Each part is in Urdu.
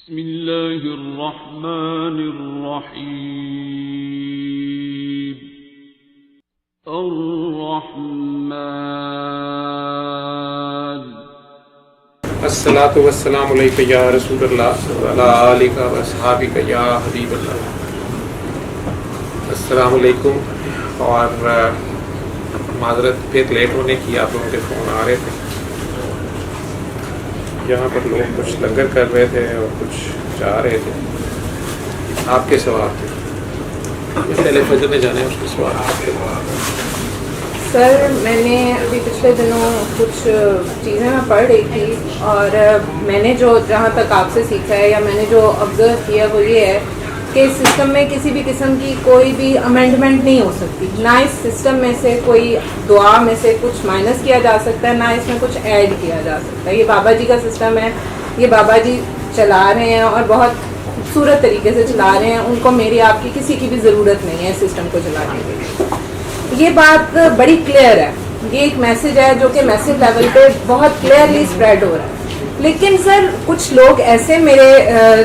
بسم اللہ الرحمن الرحیم الرحمن الصلاۃ والسلام علیک یا رسول اللہ وعلی آلک و اصحابک یا حبیب اللہ. السلام علیکم. اور معذرت پھر لیٹ ہونے کی، آپ لوگوں کے فون آ رہے تھے. یہاں پر لوگ کچھ لنگر کر رہے تھے اور کچھ جا رہے تھے. آپ کے سوال تھے، پہلے فجر میں جانے اس کے سوال. سر میں نے ابھی پچھلے دنوں کچھ چیزیں میں پڑھ رہی تھی، اور میں نے جو جہاں تک آپ سے سیکھا ہے یا میں نے جو آبزرو کیا وہ یہ ہے کہ اس سسٹم میں کسی بھی قسم کی کوئی بھی امینڈمنٹ نہیں ہو سکتی. نہ اس سسٹم میں سے کوئی دعا میں سے کچھ مائنس کیا جا سکتا ہے، نہ اس میں کچھ ایڈ کیا جا سکتا ہے. یہ بابا جی کا سسٹم ہے، یہ بابا جی چلا رہے ہیں اور بہت خوبصورت طریقے سے چلا رہے ہیں. ان کو میری آپ کی کسی کی بھی ضرورت نہیں ہے اس سسٹم کو چلانے کے لیے. یہ بات بڑی کلیئر ہے. یہ ایک میسج ہے جو کہ میسج لیول پہ بہت کلیئرلی اسپریڈ ہو رہا ہے. لیکن سر کچھ لوگ ایسے میرے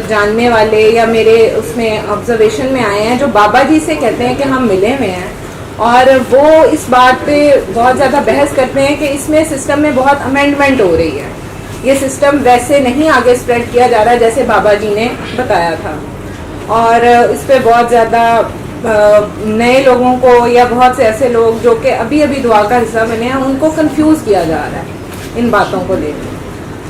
جاننے والے یا میرے اس میں آبزرویشن میں آئے ہیں جو بابا جی سے کہتے ہیں کہ ہم ملے ہوئے ہیں، اور وہ اس بات پہ بہت زیادہ بحث کرتے ہیں کہ اس میں سسٹم میں بہت امینڈمنٹ ہو رہی ہے. یہ سسٹم ویسے نہیں آگے اسپریڈ کیا جا رہا جیسے بابا جی نے بتایا تھا، اور اس پہ بہت زیادہ نئے لوگوں کو یا بہت سے ایسے لوگ جو کہ ابھی ابھی دعا کا حصہ بنے ہیں ان کو کنفیوز کیا جا رہا ہے ان باتوں کو لے کے.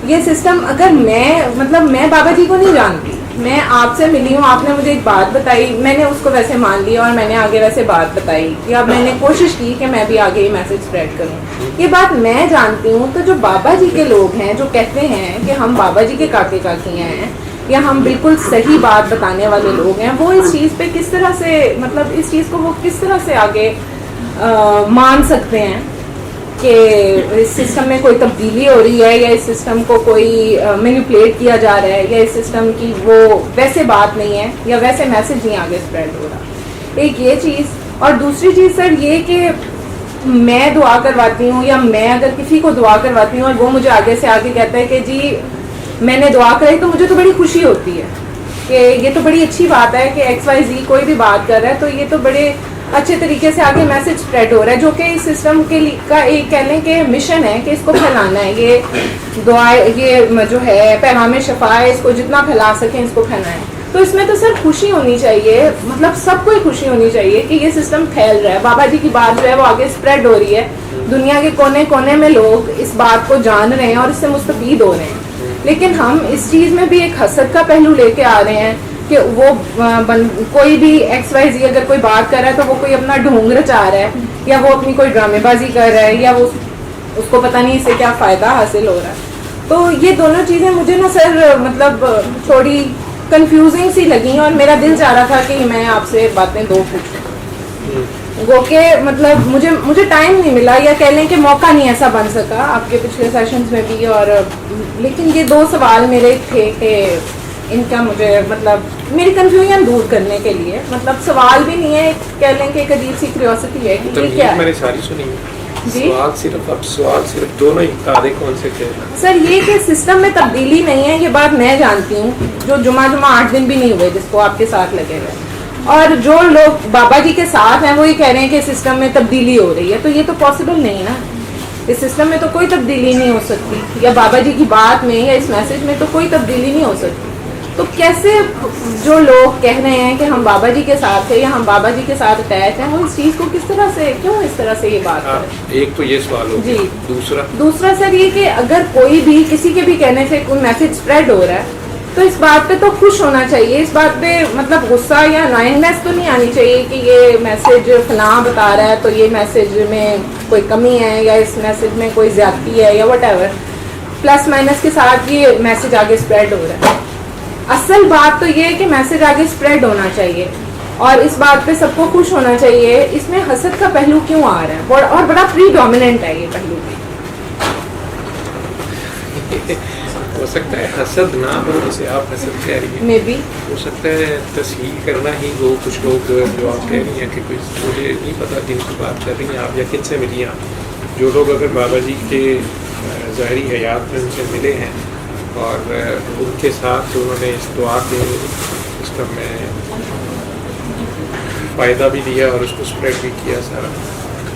یہ سسٹم اگر میں بابا جی کو نہیں جانتی، میں آپ سے ملی ہوں، آپ نے مجھے ایک بات بتائی، میں نے اس کو ویسے مان لیا اور میں نے آگے ویسے بات بتائی کہ اب میں نے کوشش کی کہ میں بھی آگے یہ میسج اسپریڈ کروں. یہ بات میں جانتی ہوں. تو جو بابا جی کے لوگ ہیں جو کہتے ہیں کہ ہم بابا جی کے کاکے کاکیاں ہیں یا ہم بالکل صحیح بات بتانے والے لوگ ہیں، وہ اس چیز پہ کس طرح سے اس چیز کو وہ کس طرح سے آگے مان سکتے ہیں کہ اس سسٹم میں کوئی تبدیلی ہو رہی ہے یا اس سسٹم کو کوئی مینیپولیٹ کیا جا رہا ہے یا اس سسٹم کی وہ ویسے بات نہیں ہے یا ویسے میسج نہیں آگے اسپریڈ ہو رہا. ایک یہ چیز. اور دوسری چیز سر یہ کہ میں دعا کرواتی ہوں یا میں اگر کسی کو دعا کرواتی ہوں اور وہ مجھے آگے سے آگے کہتا ہے کہ جی میں نے دعا کرائی، تو مجھے تو بڑی خوشی ہوتی ہے کہ یہ تو بڑی اچھی بات ہے کہ ایکس وائی زی کوئی بھی بات کر رہا ہے، تو یہ تو بڑے اچھے طریقے سے آگے میسج اسپریڈ ہو رہا ہے، جو کہ اس سسٹم کے کا ایک کہہ لیں کہ مشن ہے کہ اس کو پھیلانا ہے. یہ دعا یہ جو ہے پیغام شفا ہے، اس کو جتنا پھیلا سکیں اس کو پھیلائیں. تو اس میں تو سر خوشی ہونی چاہیے، سب کو ہی خوشی ہونی چاہیے کہ یہ سسٹم پھیل رہا ہے. بابا جی کی بات جو ہے وہ آگے اسپریڈ ہو رہی ہے. دنیا کے کونے کونے میں لوگ اس بات کو جان رہے ہیں اور اس سے مستفید ہو رہے ہیں. لیکن ہم اس چیز میں بھی ایک حسد کا پہلو لے کے آ رہے ہیں کہ وہ کوئی بھی ایکس وائی زی اگر کوئی بات کر رہا ہے تو وہ کوئی اپنا ڈھونگ رچا رہا ہے یا وہ اپنی کوئی ڈرامے بازی کر رہا ہے یا وہ اس کو پتہ نہیں اس سے کیا فائدہ حاصل ہو رہا ہے. تو یہ دونوں چیزیں مجھے نا سر تھوڑی کنفیوزنگ سی لگی، اور میرا دل چاہ رہا تھا کہ میں آپ سے باتیں دو پوچھوں. گو کہ مجھے ٹائم نہیں ملا یا کہہ لیں کہ موقع نہیں ایسا بن سکا آپ کے پچھلے سیشنز میں بھی. اور لیکن یہ دو سوال میرے تھے کہ ان کا مجھے میری کنفیوژن دور کرنے کے لیے سوال بھی نہیں ہے، کہہ لیں کہ ایک عجیب سی کیوریوسٹی ہے کہ یہ کیا ہے. میں نے ساری سنی جی. سوال صرف دونوں ہی آدھے کون سے تھے سر؟ یہ کہ سسٹم میں تبدیلی نہیں ہے، یہ بات میں جانتی ہوں. جو جمعہ 8 دن بھی نہیں ہوئے جس کو آپ کے ساتھ لگے ہوئے، اور جو لوگ بابا جی کے ساتھ ہیں وہ یہ کہہ رہے ہیں کہ سسٹم میں تبدیلی ہو رہی ہے. تو یہ تو پاسبل نہیں ہے نا. اس سسٹم میں تو کوئی تبدیلی نہیں ہو سکتی، یا بابا جی کی بات میں یا اس میسج میں تو کوئی تبدیلی نہیں ہو سکتی. تو کیسے جو لوگ کہہ رہے ہیں کہ ہم بابا جی کے ساتھ ہیں یا ہم بابا جی کے ساتھ اٹیچ ہیں، وہ اس چیز کو کس طرح سے کیوں اس طرح سے یہ بات کریں؟ ایک تو یہ سوال ہو جی. دوسرا سر یہ کہ اگر کوئی بھی کسی کے بھی کہنے سے کوئی میسج اسپریڈ ہو رہا ہے تو اس بات پہ تو خوش ہونا چاہیے. اس بات پہ غصہ یا نائنڈنس تو نہیں آنی چاہیے کہ یہ میسج فلاں بتا رہا ہے تو یہ میسج میں کوئی کمی ہے یا اس میسج میں کوئی زیادتی ہے یا وٹ ایور. پلس مائنس کے ساتھ یہ میسج آگے اسپریڈ ہو رہا ہے. اصل بات تو یہ ہے کہ میسج آگے اسپریڈ ہونا چاہیے اور اس بات پہ سب کو خوش ہونا چاہیے. اس میں حسد کا پہلو کیوں آ رہا ہے اور بڑا پری ڈومیننٹ ہے یہ پہلو بھی؟ ہو سکتا ہے حسد نہ ہو جسے آپ حسد کہہ رہی ہیں، میں بھی ہو سکتا ہے تصحیح کرنا ہی وہ کچھ لوگ جو آپ کہہ رہی ہیں کہ کوئی مجھے نہیں پتا جن کی بات کر رہی ہیں آپ یا کن سے ملی ہیں. جو لوگ اگر بابا جی کے ظاہری حیات میں ان سے ملے ہیں اور ان کے ساتھ انہوں نے اس دعا کے سسٹم میں فائدہ بھی لیا اور اس کو اسپریڈ بھی کیا سارا.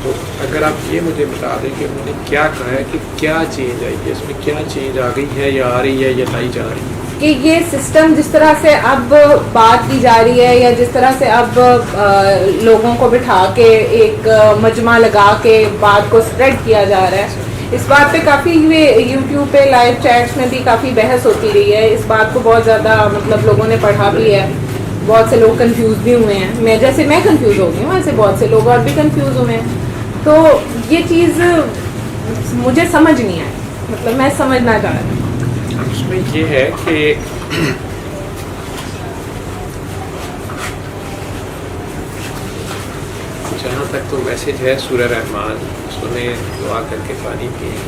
تو اگر آپ یہ مجھے بتا دیں کہ انہوں نے کیا کہا ہے کہ کیا چینج آئی ہے، اس میں کیا چینج آ گئی ہے یا آ رہی ہے یا لائی جا رہی ہے؟ کہ یہ سسٹم جس طرح سے اب بات کی جا رہی ہے یا جس طرح سے اب لوگوں کو بٹھا کے ایک مجمع لگا کے بات کو اسپریڈ کیا جا رہا ہے، اس بات پہ کافی یوٹیوب پہ لائیو چیٹس میں بھی کافی بحث ہوتی رہی ہے. اس بات کو بہت زیادہ مطلب لوگوں نے پڑھا بھی ہے، بہت سے لوگ کنفیوز بھی ہوئے ہیں. میں کنفیوز ہو گئی ہوں، ایسے بہت سے لوگ اور بھی کنفیوز ہوئے ہیں. تو یہ چیز مجھے سمجھ نہیں آئی، مطلب میں سمجھنا چاہ رہی ہوں. اس میں یہ ہے کہ جہاں تک تو میسج ہے سورہ رحمان سنیں، دعا کر کے پانی پئیں.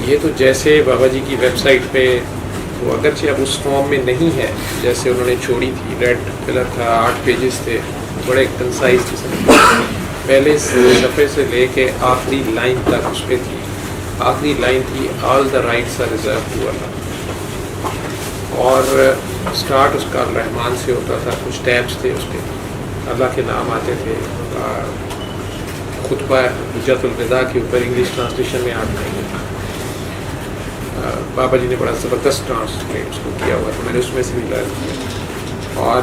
یہ تو جیسے بابا جی کی ویب سائٹ پہ وہ اگرچہ اب اس فارم میں نہیں ہے جیسے انہوں نے چھوڑی تھی، ریڈ کلر تھا، 8 پیجز تھے، بڑے کنسائز قسم. پہلے صفحے سے لے کے آخری لائن تک اس پہ تھی. آخری لائن تھی all the rights are reserve to Allah, اور اسٹارٹ اس کا الرحمن سے ہوتا تھا. کچھ ٹیبس تھے اس پہ، اللہ کے نام آتے تھے. خطبہ حجت الوداع کے اوپر انگلش ٹرانسلیشن میں آتا ہے. بابا جی نے بڑا زبردست ٹرانسلیٹ اس کو کیا ہوا، تو میں نے اس میں سے بھی لرن کیا. اور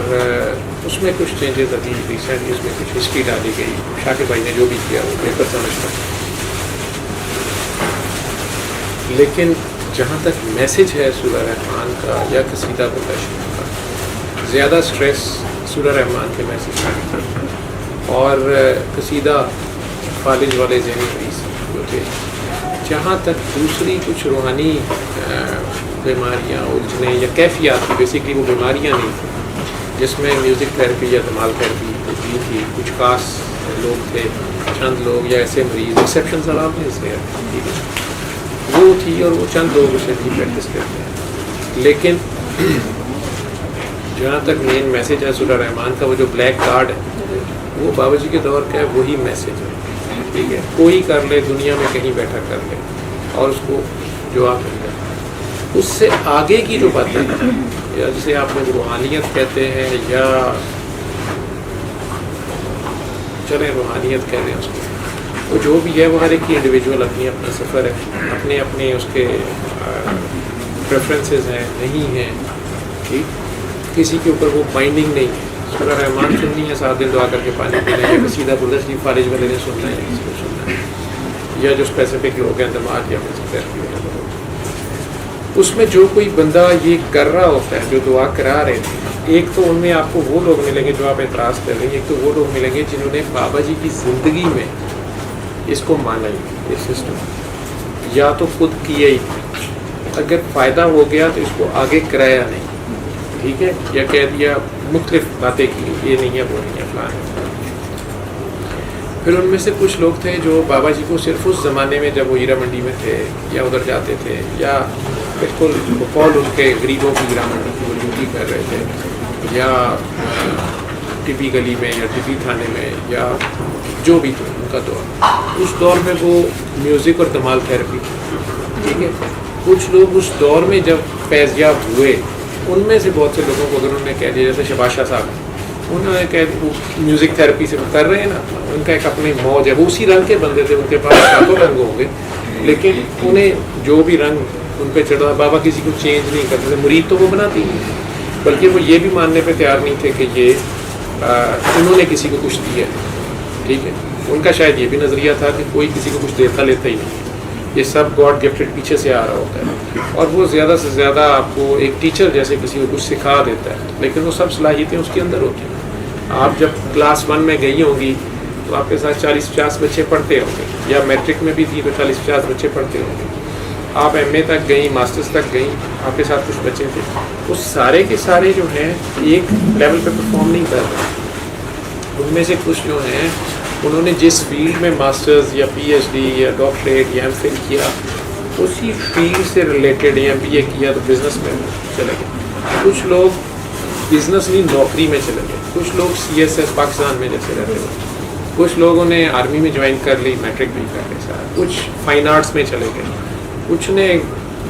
اس میں کچھ چینجز ابھی ریسنٹلی اس میں کچھ ہسٹری ڈالی گئی. شاکر بھائی نے جو بھی کیا وہ بہتر سمجھتا. لیکن جہاں تک میسج ہے سورہ رحمان کا یا قصیدہ متشابہ کا، زیادہ سٹریس سورہ رحمان کے میسج پر اور قصیدہ فالج والے ذہنی مریض جو تھے. جہاں تک دوسری کچھ روحانی بیماریاں الجھنے یا کیفیات، بیسکلی وہ بیماریاں نہیں تھیں جس میں میوزک تھراپی یا دماغ تھراپی دی تھی. کچھ خاص لوگ تھے، چند لوگ یا ایسے مریض، ایکسیپشن سلام میں سے ٹھیک ہے وہ تھی، اور وہ چند لوگ اسے بھی پریکٹس کرتے ہیں. لیکن جہاں تک مین میسج ہے سورہ رحمان کا، وہ جو بلیک کارڈ ہے وہ بابا جی کے دور کا ہے، وہی میسج ہے. ٹھیک ہے، کوئی کر لے دنیا میں کہیں بیٹھا کر لے اور اس کو جواب مل جائے. اس سے آگے کی جو باتیں ہیں یا جسے آپ لوگ روحانیت کہتے ہیں یا چلیں روحانیت کہہ لیں اس کو، وہ جو بھی ہے وہ ہر ایک کی انڈیویجول اپنی اپنا سفر ہے، اپنے اپنے اس کے پریفرنسز ہیں، نہیں ہیں. ٹھیک، کسی کے اوپر وہ بائنڈنگ نہیں ہے. سورہ رحمان سننی ہے، 7 دن دعا کر کے پانی پینا ہے، یا قصیدہ بردہ شریف فارج والے نے سننا ہے، کسی کو سننا ہے، یا جو اسپیسیفک لوگ ہیں دماغ یا تھراپی والے لوگ. اس میں جو کوئی بندہ یہ کر رہا ہوتا ہے، جو دعا کرا رہے تھے، ایک تو ان میں آپ کو وہ لوگ ملیں گے جو آپ اعتراض کر رہے ہیں، ایک تو وہ لوگ ملیں گے جنہوں نے بابا جی کی زندگی میں اس کو مانا ہی، یہ سسٹم یا تو خود کیا ہی، اگر فائدہ ہو گیا تو اس کو آگے کرایا نہیں. ٹھیک ہے، یا کہہ دیا مختلف باتیں کی، یہ نہیں ہے وہ نہیں ہے فلاں. پھر ان میں سے کچھ لوگ تھے جو بابا جی کو صرف اس زمانے میں جب وہ ہیرا منڈی میں تھے یا ادھر جاتے تھے، یا بالکل بقول ان کے غریبوں کی ہیرا منڈی کی وہ ڈیوٹی کر رہے تھے، یا ٹپی گلی میں یا ٹپی تھانے میں یا جو بھی تھا ان کا دور، اس دور میں وہ میوزک اور دماغ تھراپی. ٹھیک ہے، کچھ لوگ اس دور میں جب فیضیاب ہوئے، ان میں سے بہت سے لوگوں کو اگر انہوں نے کہہ دیا، جیسے شباز شاہ صاحب، انہوں نے کہہ دیا میوزک تھراپی سے کر رہے ہیں نا، ان کا ایک اپنی موج ہے، وہ اسی رنگ کے بندے تھے، ان کے پاس ساتوں رنگ ہوں گے، لیکن انہیں جو بھی رنگ ان پہ چڑھا، بابا کسی کو چینج نہیں کرتے تھے. مرید تو وہ بناتی نہیں، بلکہ وہ یہ بھی ماننے پہ تیار نہیں تھے کہ یہ انہوں نے کسی کو کچھ دیا. ٹھیک ہے، ان کا شاید یہ بھی نظریہ تھا کہ کوئی کسی کو کچھ دیتا لیتا ہی نہیں، یہ سب گاڈ گفٹڈ پیچھے سے آ رہا ہوتا ہے، اور وہ زیادہ سے زیادہ آپ کو ایک ٹیچر جیسے کسی کو کچھ سکھا دیتا ہے، لیکن وہ سب صلاحیتیں اس کے اندر ہوتی ہیں. آپ جب کلاس 1 میں گئی ہوں گی تو آپ کے ساتھ 40-50 بچے پڑھتے ہوں گے، یا میٹرک میں بھی تھی تو 40-50 بچے پڑھتے ہوں گے. آپ ایم اے تک گئیں، ماسٹرز تک گئیں، آپ کے ساتھ کچھ بچے تھے، وہ سارے کے سارے جو ہیں ایک لیول پہ پرفارم نہیں کر رہے. ان میں سے کچھ جو ہیں انہوں نے جس فیلڈ میں ماسٹرز یا پی ایچ ڈی یا ڈاکٹریٹ یا ایم فل کیا، اسی فیلڈ سے ریلیٹڈ یا بی اے کیا تو بزنس میں چلے گئے. کچھ لوگ بزنس نہیں نوکری میں چلے گئے، کچھ لوگ سی ایس ایس پاکستان میں جیسے رہتے ہیں، کچھ لوگوں نے آرمی میں جوائن کر لی، میٹرک بھی کر لی سارا، کچھ فائن آرٹس میں چلے گئے، کچھ نے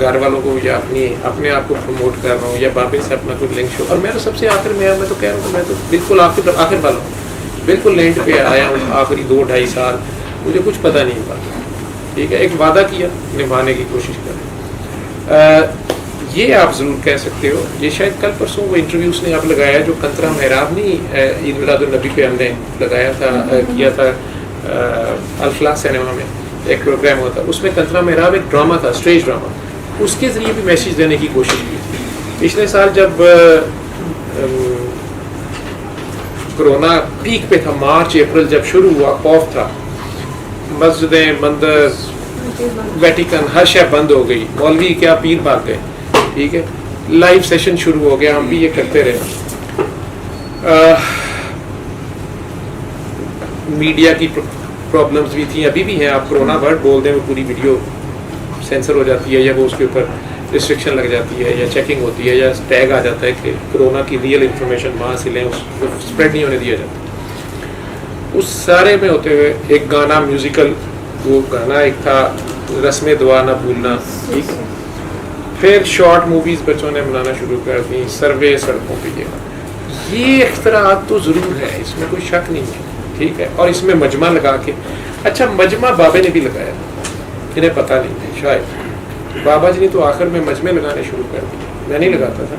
گھر والوں کو یا اپنے آپ کو پروموٹ کر رہا ہوں یا بابے سے اپنا کوئی لنک شو. اور میں تو سب سے آخر میں تو کہہ رہا ہوں کہ میں تو بالکل آخر والا ہوں, بالکل لینڈ پہ آیا ہوں آخری 2-2.5 سال, مجھے کچھ پتہ نہیں پاتا. ٹھیک ہے, ایک وعدہ کیا, نبھانے کی کوشش کریں. یہ آپ ضرور کہہ سکتے ہو, یہ شاید کل پرسوں وہ انٹرویوز نے آپ لگایا جو کنترا محراب نہیں عید میلاد النبی پہ ہم نے لگایا تھا, کیا تھا الفلاح سینما میں ایک پروگرام ہوا تھا, اس میں کنترا محراب ایک ڈرامہ تھا, اسٹیج ڈرامہ, اس کے ذریعے بھی میسیج دینے کی کوشش کی تھی. پچھلے سال جب کرونا پیک پہ تھا, مارچ اپریل جب شروع ہوا, خوف تھا, مسجدیں, مندر, ویٹیکن, ہر شے بند ہو گئی, مولوی کیا پیر بھاگ گئے. ٹھیک ہے, لائیو سیشن شروع ہو گیا, ہم بھی یہ کرتے رہے. میڈیا کی پرابلمز بھی تھیں, ابھی بھی ہیں. آپ کرونا ورڈ بول دیں وہ پوری ویڈیو سینسر ہو جاتی ہے, یا وہ اس کے اوپر ریسٹرکشن لگ جاتی ہے, یا چیکنگ ہوتی ہے, یا ٹیگ آ جاتا ہے کہ کرونا کی ریئل انفارمیشن وہاں سے لیں, اس کو اسپریڈ نہیں ہونے دیا جاتا. اس سارے میں ہوتے ہوئے ایک گانا میوزیکل, وہ گانا ایک تھا رسم دعا نہ بھولنا. ٹھیک ہے, پھر شارٹ موویز بچوں نے بنانا شروع کر دی, سروے سڑکوں پہ. یہ اختراعات تو ضرور ہے, اس میں کوئی شک نہیں ہے. ٹھیک ہے, اور اس میں مجمع لگا کے, اچھا مجمع بابے نے بھی لگایا, انہیں پتہ نہیں ہے شاید. بابا جی نے تو آخر میں مجمع لگانے شروع کر دیے, میں نہیں لگاتا تھا.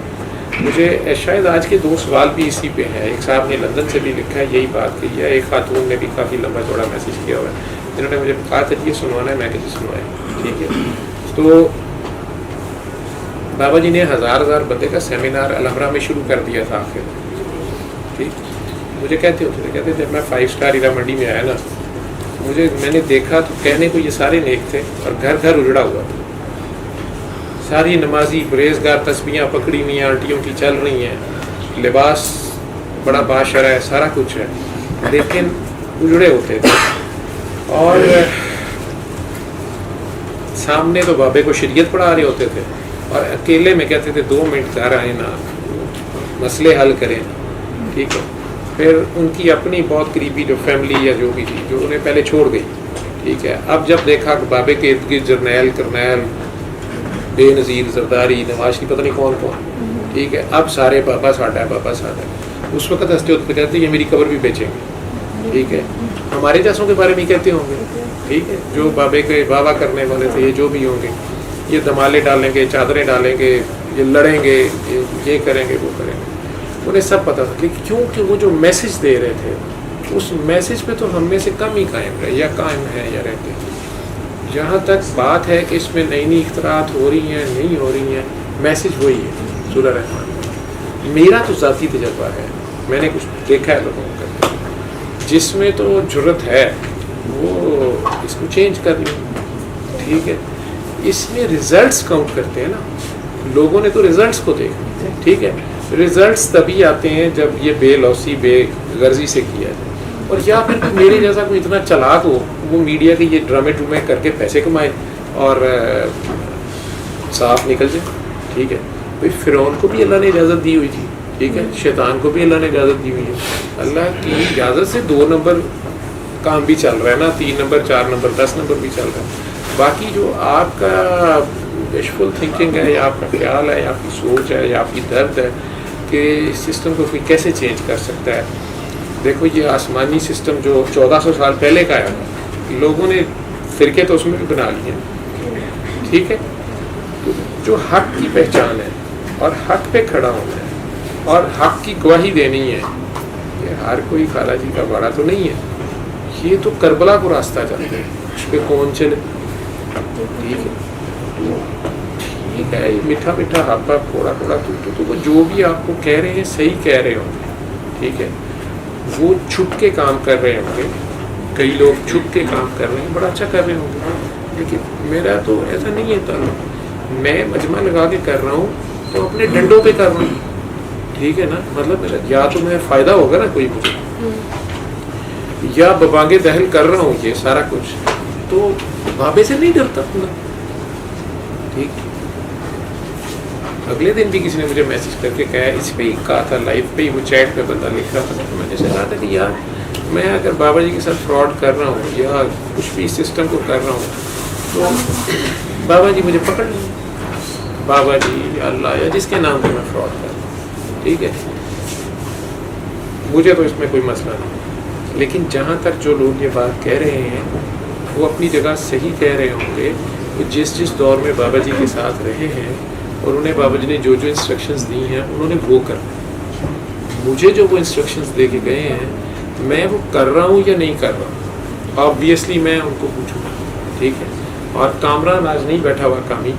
مجھے شاید آج کے 2 سوال بھی اسی پہ ہیں. ایک صاحب نے لندن سے بھی لکھا ہے, یہی بات کہی ہے. ایک خاتون نے بھی کافی لمبا چوڑا میسیج کیا ہوا ہے, جنہوں نے مجھے کہا تھا یہ سنوانا ہے, میں کہ سنوائے. ٹھیک ہے, تو بابا جی نے 1000 بندے کا سیمینار الحمرا میں شروع کر دیا تھا آخر. ٹھیک, مجھے کہتے تھے میں 5 اسٹار ہیرا منڈی میں آیا نا, میں نے دیکھا تو کہنے کو یہ سارے نیک تھے, اور گھر گھر اجڑا ہوا تھا. ساری نمازی پرہیزگار تسبیحاں پکڑی ہوئی ہیں, آنٹیوں کی چل رہی ہیں, لباس بڑا باشرا ہے, سارا کچھ ہے, لیکن اجڑے ہوتے تھے. اور سامنے تو بابے کو شریعت پڑھا رہے ہوتے تھے, اور اکیلے میں کہتے تھے 2 منٹ گھر آئے نا, مسئلے حل کریں. ٹھیک ہے, پھر ان کی اپنی بہت قریبی جو فیملی یا جو بھی تھی, جو انہیں پہلے چھوڑ گئی. ٹھیک ہے, اب جب دیکھا کہ بابے کے ارد گرد جرنیل, کرنیل, بے نظیر, زرداری, نواز شریف, پتہ نہیں کون کون. ٹھیک ہے, اب سارے بابا ساڈا ہے, بابا ساڈا ہے. اس وقت ہنستے ہوتے کہتے یہ میری قبر بھی بیچیں گے. ٹھیک ہے, ہمارے جیسوں کے بارے میں کہتے ہوں گے. ٹھیک ہے, جو بابے کے بابا کرنے والے تھے, یہ جو بھی ہوں گے, یہ دمالے ڈالیں گے, چادریں ڈالیں گے, یہ لڑیں گے, یہ کریں گے, وہ کریں گے. انہیں سب پتہ تھا, لیکن کیونکہ وہ جو میسج دے رہے تھے, اس میسج پہ تو ہم میں سے کم ہی قائم رہے, یا قائم ہیں یا رہتے ہیں. جہاں تک بات ہے کہ اس میں نئی اختراعات ہو رہی ہیں نہیں ہو رہی ہیں, میسج وہی ہے سورہ رحمان. میرا تو ذاتی تجربہ ہے, میں نے کچھ دیکھا ہے لوگوں کو کرتے, جس میں تو جرت ہے وہ اس کو چینج کر لیں. ٹھیک ہے, اس میں ریزلٹس کاؤنٹ کرتے ہیں نا, لوگوں نے تو ریزلٹس کو دیکھا. ٹھیک ہے, ریزلٹس تبھی آتے ہیں جب یہ بے لوسی بے غرضی سے کیا جائے. اور یا پھر میرے جیسا کوئی اتنا چلاک ہو, وہ میڈیا کے یہ ڈرامے ڈرامے کر کے پیسے کمائے اور صاف نکل جائے. ٹھیک ہے, بھائی فرعون کو بھی اللہ نے اجازت دی ہوئی تھی. ٹھیک ہے, شیطان کو بھی اللہ نے اجازت دی ہوئی ہے. اللہ کی اجازت سے 2 نمبر کام بھی چل رہا ہے نا, 3 نمبر 4 نمبر 10 نمبر بھی چل رہا ہے. باقی جو آپ کا وشفل تھنکنگ ہے, یا آپ کا خیال ہے, یا آپ کی سوچ ہے, یا آپ کی درد ہے کہ اس سسٹم کو پھر کیسے چینج کر سکتا ہے. دیکھو یہ آسمانی سسٹم جو 1400 سال پہلے کا ہے, لوگوں نے فرقے تو اس میں بھی بنا لیے. ٹھیک ہے, جو حق کی پہچان ہے اور حق پہ کھڑا ہونا ہے اور حق کی گواہی دینی ہے, یہ ہر کوئی خالہ جی کا باڑا تو نہیں ہے. یہ تو کربلا کو راستہ چلتے ہیں, اس پہ کون چلے. ٹھیک ہے, ٹھیک ہے, میٹھا میٹھا ہاپا پھوڑا پھوڑا تو وہ جو بھی آپ کو کہہ رہے ہیں صحیح کہہ رہے ہوں گے. ٹھیک ہے, وہ چھپ کے کام کر رہے ہوں گے, کئی لوگ چھپ کے کام کر رہے ہیں, بڑا اچھا کر رہے ہوں گے. لیکن میرا تو ایسا نہیں ہے تعلق, میں مجمع لگا کے کر رہا ہوں تو اپنے ڈنڈوں پہ کر رہا ہوں. ٹھیک ہے نا, مطلب میرا یا تو میں فائدہ ہوگا نا کوئی مجھے, یا ببانگے دہل کر رہا ہوں یہ سارا کچھ, تو بابے سے نہیں ڈرتا اپنا. ٹھیک, اگلے دن بھی کسی نے مجھے میسج کر کے کہا, اس پہ ہی کہا تھا لائف پہ ہی, وہ چیٹ پہ بندہ لکھ رہا تھا, میں نے کہا تھا کہ یار میں اگر بابا جی کے ساتھ فراڈ کر رہا ہوں یا کچھ بھی سسٹم کو کر رہا ہوں, تو بابا جی مجھے پکڑ لیں، بابا جی یا اللہ یا جس کے نام پہ میں فراڈ کر رہا ہوں، ٹھیک ہے، مجھے تو اس میں کوئی مسئلہ نہیں، لیکن جہاں تک جو لوگ یہ بات کہہ رہے ہیں وہ اپنی جگہ صحیح کہہ رہے ہوں گے کہ جس دور میں بابا جی کے ساتھ رہے ہیں اور انہیں بابا جی نے جو انسٹرکشنز دی ہیں انہوں نے وہ کرنا، مجھے جو وہ انسٹرکشنز دے کے گئے ہیں میں وہ کر رہا ہوں یا نہیں کر رہا ہوں، آبویسلی میں ان کو پوچھوں گا، ٹھیک ہے، اور کامران آج نہیں بیٹھا ہوا کامی،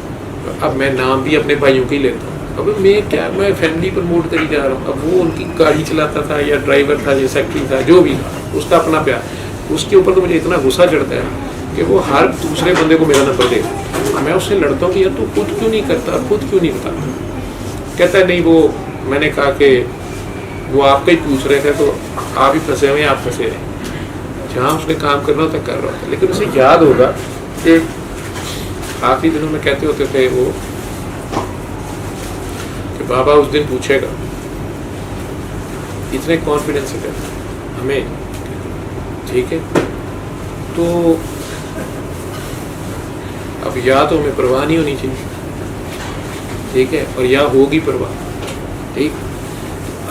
اب میں نام بھی اپنے بھائیوں کا ہی لیتا ہوں، اب میں کیا، میں فیملی پر موڈ کری جا رہا ہوں، اب وہ ان کی گاڑی چلاتا تھا یا ڈرائیور تھا یا سیکٹری تھا جو بھی تھا اس کا اپنا پیار، اس کے اوپر تو مجھے اتنا غصہ چڑھتا ہے کہ وہ ہر دوسرے بندے کو میرا نمبر دے گا، میں اس سے لڑتا ہوں کہ یار تو خود کیوں نہیں کرتا، خود کیوں نہیں بتاتا، کہتا ہے نہیں وہ، میں نے کہا کہ وہ آپ کا ہی پوچھ رہے تھے تو آپ ہی پھنسے ہوئے ہیں، آپ پھنسے رہے، جہاں اس نے کام کرنا ہوتا کر رہا ہوتا، لیکن اسے یاد ہوگا کہ آخری دنوں میں کہتے ہوتے تھے وہ کہ بابا اس دن پوچھے گا، اتنے کانفیڈنس سے کہتے ہمیں، ٹھیک ہے، تو اب یا تو ہمیں پرواہ نہیں ہونی چاہیے، ٹھیک ہے، اور یا ہوگی پرواہ، ٹھیک،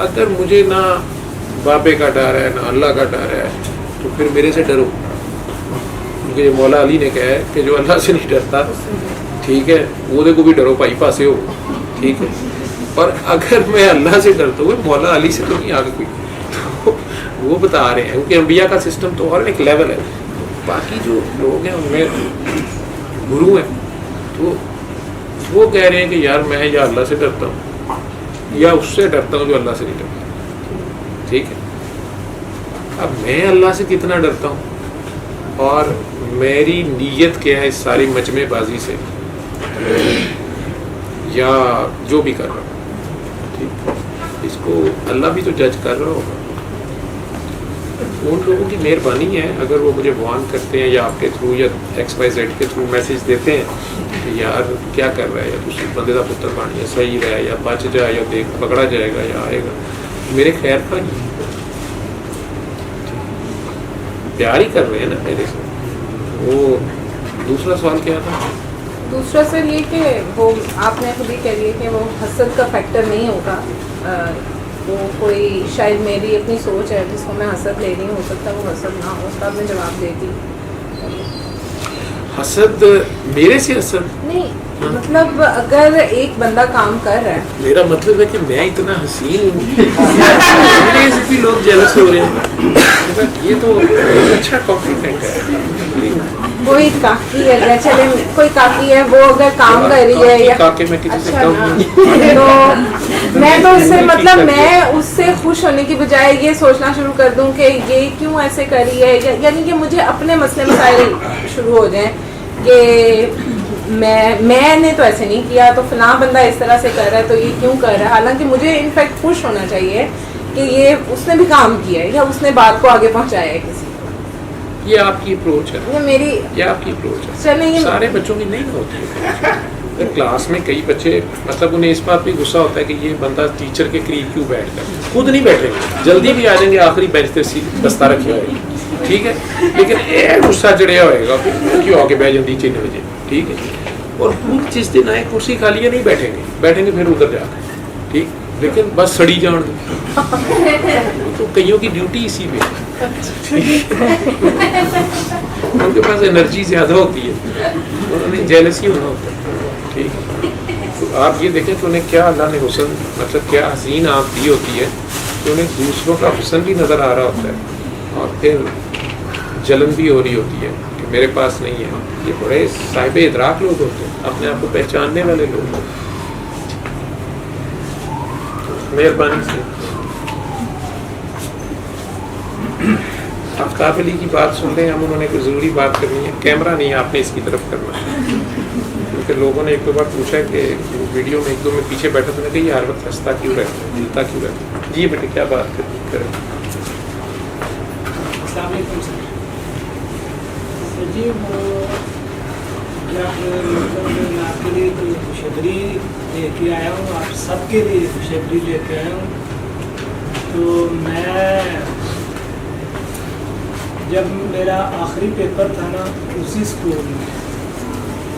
اگر مجھے نہ بابے کا ڈر ہے نہ اللہ کا ڈر ہے تو پھر میرے سے ڈرو، کیونکہ مولا علی نے کہا ہے کہ جو اللہ سے نہیں ڈرتا، ٹھیک ہے، وہ کو بھی ڈرو پائی پاسے ہو، ٹھیک ہے، اور اگر میں اللہ سے ڈرتا ہوں مولا علی سے تو نہیں آگے کوئی، تو وہ بتا رہے ہیں کیونکہ انبیاء کا سسٹم تو اور ایک لیول ہے، باقی جو لوگ ہیں ان میں گرو ہیں تو وہ کہہ رہے ہیں کہ یار میں یا اللہ سے ڈرتا ہوں یا اس سے ڈرتا ہوں جو اللہ سے نہیں ڈرتا، ٹھیک ہے، اب میں اللہ سے کتنا ڈرتا ہوں اور میری نیت کیا ہے اس ساری مجمع بازی سے یا جو بھی کر رہا ہوں، ٹھیک، اس کو اللہ بھی تو جج کر رہا ہوگا، ان لوگوں کی مہربانی ہے اگر وہ مجھے وارن کرتے ہیں یا آپ کے تھرو یا XYZ کے تھرو میسیج دیتے ہیں کہ یار کیا کر رہا ہے، یا کسی بندے کا پتر بانی ہے، صحیح رہا ہے یا بچ جائے یا دیکھ پکڑا جائے گا یا آئے گا، میرے خیر کا نہیں، پیار ہی کر رہے ہیں نا میرے سے۔ وہ دوسرا سوال کیا تھا؟ دوسرا سر یہ کہ وہ آپ نے خود ہی کہہ دیا کہ وہ حسد کا فیکٹر نہیں ہوگا، وہ کوئی شاید میری اپنی سوچ ہے جس کو میں حسد لے رہی ہوں، ہو سکتا ہے وہ حسد نہ ہو، اس کا آپ نے جواب دے دی۔ حسد میرے سے حسد نہیں، مطلب اگر ایک بندہ کام کر رہا ہے، میرا مطلب ہے کہ میں اتنا حسین ہوں میرے سے بھی لوگ جیلس ہو رہے ہیں، یہ تو اچھا کمپلیمنٹ ہے۔ وہی کاکی ہے، چلے کوئی کاکی ہے وہ اگر کام کر رہی ہے یا کاکے میں کسی سے کم نہیں، تو میں تو اس سے مطلب میں اس سے خوش ہونے کی بجائے یہ سوچنا شروع کر دوں کہ یہ کیوں ایسے کر رہی ہے، یعنی کہ مجھے اپنے مسئلے مسائل شروع ہو جائیں کہ میں نے تو ایسے نہیں کیا، تو فلاں بندہ اس طرح سے کر رہا ہے تو یہ کیوں کر رہا ہے، حالانکہ مجھے انفیکٹ خوش ہونا چاہیے کہ یہ اس نے بھی کام کیا ہے یا اس نے بات کو آگے پہنچایا ہے کسی کو۔ یہ آپ کی اپروچ ہے، یہ آپ کی اپروچ ہے، چلیں سارے بچوں کی نہیں ہوتی۔ کلاس میں کئی بچے مطلب انہیں اس بات پہ غصہ ہوتا ہے کہ یہ بندہ ٹیچر کے قریب کیوں بیٹھ کر، خود نہیں بیٹھیں گے، جلدی بھی آ جائیں گے، آخری بینچ پہ بستہ رکھے ہوئے، ٹھیک ہے، لیکن غصہ چڑھیا ہوئے گا پھر کیوں آ کے بیٹھ جاتی 3 بجے، ٹھیک ہے، اور خود جس دن آئے کرسی خالی ہے نہیں بیٹھیں گے پھر ادھر جا کر، ٹھیک، لیکن بس سڑی جان دو، تو کئیوں کی ڈیوٹی اسی پہ ان کے پاس انرجی زیادہ ہوتی ہے، انہوں نے جیلس ہی ہونا ہوتا ہے، ٹھیک، تو آپ یہ دیکھیں کہ انہیں کیا اللہ نے حسن مطلب کیا حسین آپ دی ہوتی ہے کہ انہیں دوسروں کا حسن بھی نظر آ رہا ہوتا ہے اور پھر جلن بھی ہو رہی ہوتی ہے کہ میرے پاس نہیں ہے۔ یہ بڑے صاحب ادراک لوگ ہوتے ہیں، اپنے آپ کو پہچاننے والے لوگ ہوتے ہیں۔ مہربانی سے آفتاب علی کی بات سن لیں ہم، انہوں نے کوئی ضروری بات کرنی ہے، کیمرہ نہیں ہے، آپ نے اس کی طرف کرنا ہے، کیونکہ لوگوں نے ایک دو بار پوچھا کہ ویڈیو میں ایک دو میں پیچھے بیٹھا تھا کہ یہ ہر وقت ہنستا کیوں رہتا ہے، ہلتا کیوں رہتا ہے، جی بیٹے کیا بات کریں؟ السلام علیکم سر جی، وہ جب میں آپ کے لیے کوئی خوشخبری لے کے آیا ہوں، آپ سب کے لیے خوشخبری لے کے آیا ہوں، تو میں جب میرا آخری پیپر تھا نا اسی اسکول میں،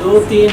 2-3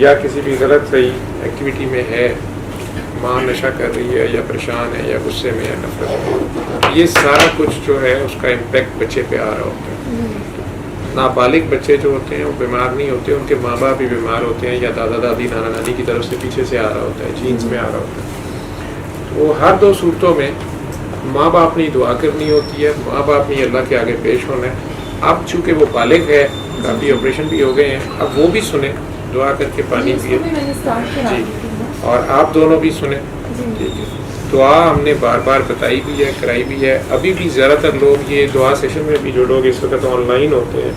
یا کسی بھی غلط صحیح ایکٹیویٹی میں ہے، ماں نشہ کر رہی ہے یا پریشان ہے یا غصے میں یا نفرت میں، یہ سارا کچھ جو ہے اس کا امپیکٹ بچے پہ آ رہا ہوتا ہے۔ نابالغ بچے جو ہوتے ہیں وہ بیمار نہیں ہوتے، ان کے ماں باپ بھی بیمار ہوتے ہیں یا دادا دادی نانا نانی کی طرف سے پیچھے سے آ رہا ہوتا ہے، جینز میں آ رہا ہوتا ہے۔ وہ ہر دو صورتوں میں ماں باپ نے دعا کرنی ہوتی ہے، ماں باپ نے اللہ کے آگے پیش ہونا ہے۔ اب چونکہ وہ بالغ ہے، کافی آپریشن بھی ہو گئے ہیں، اب وہ بھی سنیں، دعا کر کے پانی پیے جی، اور آپ دونوں بھی سنیں، ٹھیک ہے۔ دعا ہم نے بار بار بتائی بھی ہے، کرائی بھی ہے۔ ابھی بھی زیادہ تر لوگ یہ دعا سیشن میں بھی جو لوگ اس وقت آن لائن ہوتے ہیں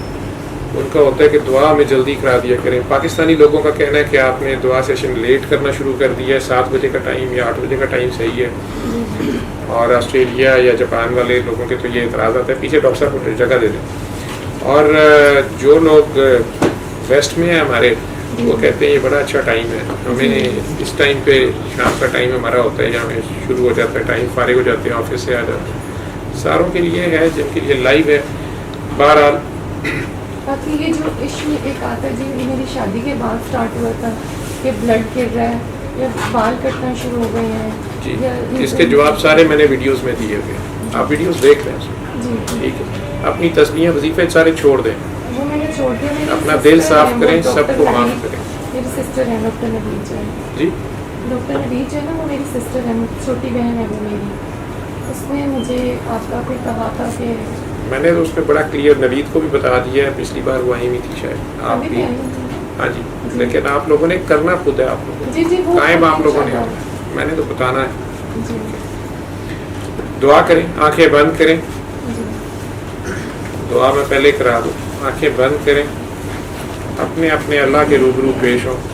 ان کا ہوتا ہے کہ دعا ہمیں جلدی کرا دیا کریں۔ پاکستانی لوگوں کا کہنا ہے کہ آپ نے دعا سیشن لیٹ کرنا شروع کر دیا ہے، 7 بجے کا ٹائم یا 8 بجے کا ٹائم صحیح ہے، اور آسٹریلیا یا جاپان والے لوگوں کے تو یہ اعتراض آتا ہے۔ پیچھے ڈاکٹر صاحب کو جگہ دے دیں۔ اور جو لوگ ویسٹ میں ہیں ہمارے، وہ کہتے ہیں یہ بڑا اچھا ٹائم ہے، ہمیں اس ٹائم پہ شام کا ٹائم ہمارا ہوتا ہے جہاں ہمیں شروع ہو جاتا ہے ٹائم، فارغ ہو جاتے ہیں، آفس سے آ جاتے ہیں۔ ساروں کے لیے ہے جن کے لیے لائیو ہے۔ بہرحال باقی یہ جو ایشو ایک آتا ہے جی، میری شادی کے بعد سٹارٹ ہوا تھا کہ بلڈ گر رہا ہے یا بال کٹنا شروع ہو گئے ہیں جی، یا اس کے جواب سارے میں نے ویڈیوز میں دیے ہوئے ہیں، آپ ویڈیوز دیکھ لیں اس میں، جی ٹھیک ہے۔ اپنی تسبیحیں وظیفے سارے چھوڑ دیں، وہ میں نے چھوڑ دیا۔ میری اپنا sister دل صاف ہے، وہ کریں، سب ڈاکٹر کو معاف نبیل، کریں۔ میری سسٹر ہے ڈاکٹر نبیل جو ہے، جی ڈاکٹر نبیل جو ہے نا وہ میری سسٹر ہے، چھوٹی بہن ہے وہ میری۔ اس نے مجھے آپ کا کوئی کہا تھا کہ میں نے تو اس میں بڑا کلیئر نوید کو بھی بتا دیا ہے، پچھلی بار وہ آئی ہوئی تھی شاید، آپ ابھی بھی، بھی آئی ہوئی تھی۔ ہاں جی، لیکن آپ لوگوں نے کرنا خود ہے، آپ لوگوں جی جی کو وہ قائم آپ لوگوں نے انشاءاللہ۔ ہونا ہے، میں نے تو بتانا ہے۔ جی دعا کریں، آنکھیں بند کریں، جی دعا میں پہلے کرا دوں، آنکھیں بند کریں، اپنے اپنے اللہ کے روبرو پیش ہوں۔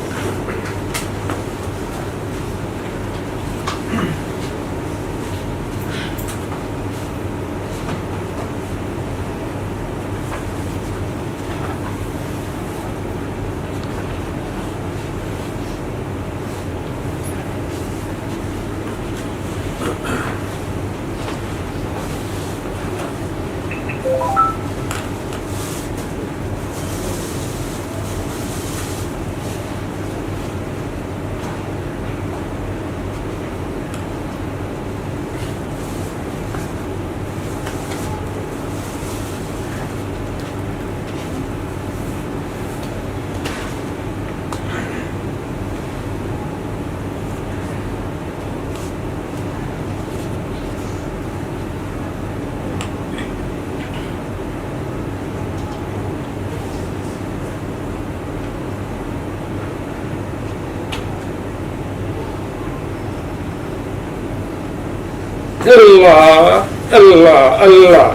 اللہ اللہ اللہ،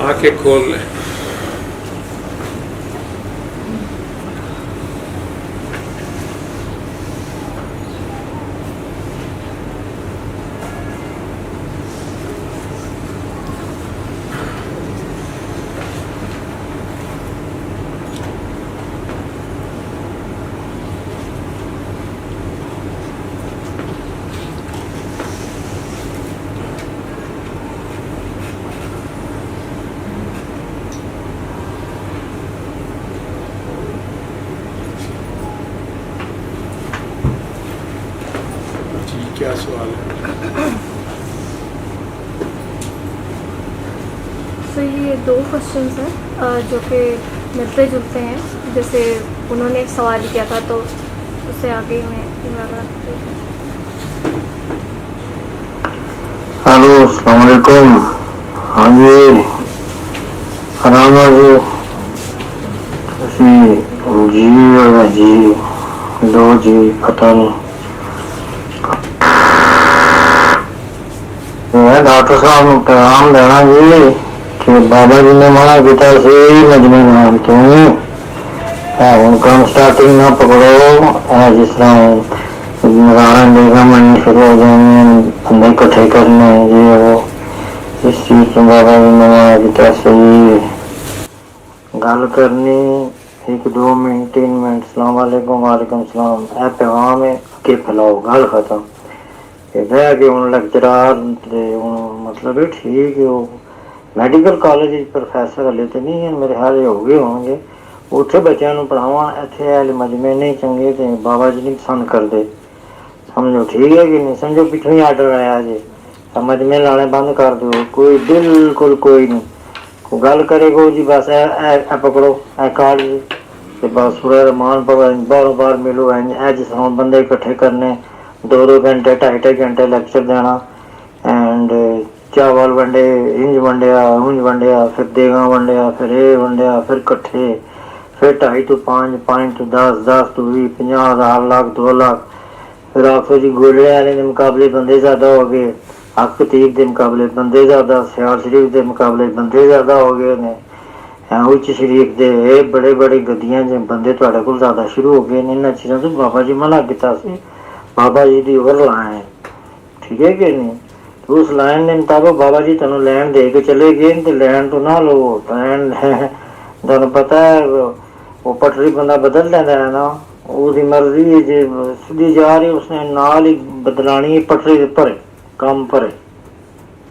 آنکھیں کھول لیں۔ جی کیا سوال ہے؟ سر یہ 2 کوشچنس ہیں جو کہ ملتے جلتے ہیں، جیسے انہوں نے ایک سوال کیا تھا تو اس سے آگے میں ہلو السلام علیکم۔ ہاں جی آرام جی، جی اور جی دو جی پتہ نہیں، میں ڈاکٹر صاحب نے پیغام دینا جی کہ بابا جی نے منع کیا سی مجمے نام کیوں ہوں کام سٹارٹنگ نہ پکڑو، جس طرح مزارا بیگم منی شروع ہو جائیں بندے کٹھے کرنے یہ وہ، اس چیز سے بابا جی نے منع کیا سی گل کرنی 1 2 منٹ 3 منٹ۔ السلام علیکم وعلیکم السلام، اے پیغام ہے کہ پھیلاؤ گل ختم۔ بہ کے ہوں لیکچرار مطلب ٹھیک ہے، وہ میڈیکل کالج پروفیسر ہلے تو نہیں ہیں میرے خیال ہو گئے ہوں گے، ਉੱਥੇ ਬੱਚਿਆਂ ਨੂੰ ਪੜ੍ਹਾਵਾਂ, ਇੱਥੇ ਵਾਲੇ ਮਜਮੇ ਨਹੀਂ ਚੰਗੇ ਤੇ ਬਾਬਾ ਜੀ ਨਹੀਂ ਪਸੰਦ ਕਰਦੇ। ਸਮਝੋ ਠੀਕ ਹੈ ਕਿ ਨਹੀਂ? ਸਮਝੋ ਪਿੱਛੋਂ ਹੀ ਆਰਡਰ ਆਇਆ ਜੇ ਮਜਮੇ ਲਾਣੇ ਬੰਦ ਕਰ ਦਿਓ, ਕੋਈ ਬਿਲਕੁਲ ਕੋਈ ਨਹੀਂ। ਕੋਈ ਗੱਲ ਕਰੇਗਾ ਜੀ ਬਸ ਇਹ ਪਕੜੋ ਇਹ ਕਾਰਡ ਜੀ ਤੇ ਬਸ ਪੂਰਾ ਰਮਾਨ ਪਵਾ ਬਾਰ ਬਾਰ ਮਿਲੋ। ਜਿਸ ਤਰ੍ਹਾਂ ਬੰਦੇ ਇਕੱਠੇ ਕਰਨੇ 2-2 ਘੰਟੇ 2.5 ਘੰਟੇ ਲੈਕਚਰ ਦੇਣਾ ਐਂਡ ਚਾਵਲ ਵੰਡੇ, ਇੰਜ ਵੰਡਿਆ ਫਿਰ ਦੇਗਾ ਵੰਡਿਆ, ਫਿਰ ਇਹ ਵੰਡਿਆ, ਫਿਰ ਇਕੱਠੇ, ਫਿਰ 2.5 ਤੋਂ 5, 5 ਤੋਂ 10, 10 ਤੋਂ 20, 50,000, ਲੱਖ, 2 ਲੱਖ। ਫਿਰ ਆਖੋ ਜੀ ਗੋਲੇ ਵਾਲੇ ਦੇ ਮੁਕਾਬਲੇ ਬੰਦੇ ਜ਼ਿਆਦਾ ਹੋ ਗਏ, ਹੱਕ ਤੀਬ ਦੇ ਮੁਕਾਬਲੇ ਬੰਦੇ ਜ਼ਿਆਦਾ, ਸਿਆਲ ਸ਼ਰੀਫ ਦੇ ਮੁਕਾਬਲੇ ਬੰਦੇ ਜ਼ਿਆਦਾ ਹੋ ਗਏ ਨੇ, ਉੱਚ ਸ਼ਰੀਫ ਦੇ ਇਹ ਬੜੇ ਗੱਦੀਆਂ ਦੇ ਬੰਦੇ ਤੁਹਾਡੇ ਕੋਲ ਜ਼ਿਆਦਾ ਸ਼ੁਰੂ ਹੋ ਗਏ ਨੇ। ਇਹਨਾਂ ਚੀਜ਼ਾਂ ਤੋਂ ਬਾਬਾ ਜੀ ਮਨਾ ਕੀਤਾ ਸੀ। ਬਾਬਾ ਜੀ ਦੀ ਓਵਰ ਲਾਈਨ, ਠੀਕ ਹੈ ਕਿ ਨਹੀਂ? ਉਸ ਲਾਈਨ ਦੇ ਮੁਤਾਬਕ ਬਾਬਾ ਜੀ ਤੁਹਾਨੂੰ ਲੈਣ ਦੇ ਕੇ ਚਲੇ ਗਏ ਤੇ ਲੈਣ ਤੋਂ ਨਾ ਲਓ। ਲੈਣ ਤੁਹਾਨੂੰ ਪਤਾ ਹੈ ਉਹ ਪਟਰੀ ਬੰਦਾ ਬਦਲ ਲੈਂਦਾ ਹੈ ਨਾ, ਉਹਦੀ ਮਰਜ਼ੀ ਜੇ ਸਿੱਧੀ ਜਾ ਰਹੀ ਉਸਨੇ ਨਾਲ ਹੀ ਬਦਲਾਣੀ ਪਟਰੀ ਦੇ ਭਰੇ ਕੰਮ ਭਰੇ,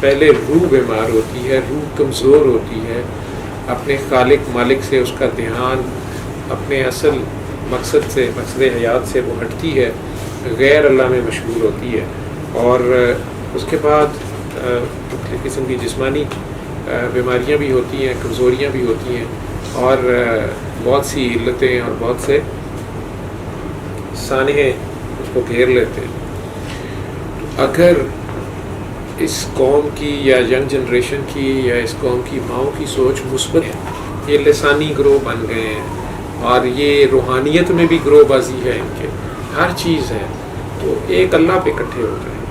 پہلے روح بیمار ہوتی ہے، روح کمزور ہوتی ہے، اپنے خالق مالک سے اس کا دھیان اپنے اصل مقصد سے، مقصد حیات سے وہ ہٹتی ہے، غیر اللہ میں مشغول ہوتی ہے، اور اس کے بعد مختلف قسم کی جسمانی بیماریاں بھی ہوتی ہیں، کمزوریاں بھی ہوتی ہیں، اور بہت سی علتیں اور بہت سے سانحے اس کو گھیر لیتے ہیں۔ اگر اس قوم کی یا ینگ جنریشن کی یا اس قوم کی ماؤں کی سوچ مثبت ہے، یہ لسانی گروہ بن گئے ہیں اور یہ روحانیت میں بھی گروہ بازی ہے، ان کے ہر چیز ہے، تو ایک اللہ پہ اکٹھے ہو جائیں،